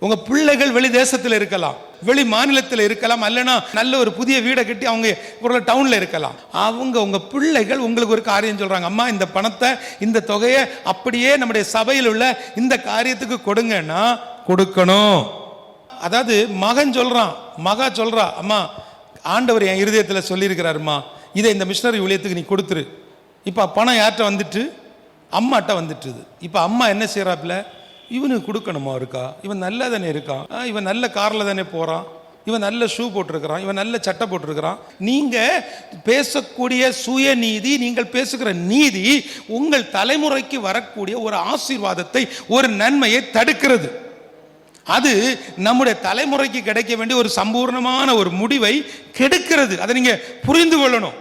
உங்க பிள்ளைகள் வெளி தேசத்தில் இருக்கலாம், வெளி மாநிலத்தில் இருக்கலாம், அல்லனா நல்ல ஒரு புதிய வீடை கட்டி அவங்க ஒரு டவுன்ல இருக்கலாம். உங்க பிள்ளைகள் உங்களுக்கு ஒரு காரியம் சொல்றாங்க, அம்மா இந்த பணத்தை இந்த தொகையை அப்படியே நம்முடைய சபையில் உள்ள இந்த காரியத்துக்கு கொடுங்கன்னா கொடுக்கணும். அதாவது மகன் சொல்றான், மகா சொல்றா, அம்மா ஆண்டவர் என் இருதயத்தில் சொல்லியிருக்கிறாருமா, இதை இந்த மிஷனரி ஊழியத்துக்கு நீ கொடுத்துரு. இப்போ பணம் யார்கிட்ட வந்துட்டு? அம்மாட்ட வந்துட்டுது. இப்போ அம்மா என்ன செய்யறாப்புல, இவனுக்கு கொடுக்கணுமா இருக்கா, இவன் நல்லா தானே இருக்கான், இவன் நல்ல காரில் தானே போகிறான், இவன் நல்ல ஷூ போட்டிருக்கிறான், இவன் நல்ல சட்டை போட்டிருக்கிறான். நீங்கள் பேசக்கூடிய சுயநீதி, நீங்கள் பேசுகிற நீதி உங்கள் தலைமுறைக்கு வரக்கூடிய ஒரு ஆசீர்வாதத்தை, ஒரு நன்மையை தடுக்கிறது. அது நம்முடைய தலைமுறைக்கு கிடைக்க வேண்டிய ஒரு சம்பூர்ணமான ஒரு முடிவை கெடுக்கிறது. அதை நீங்கள் புரிந்து கொள்ளணும்.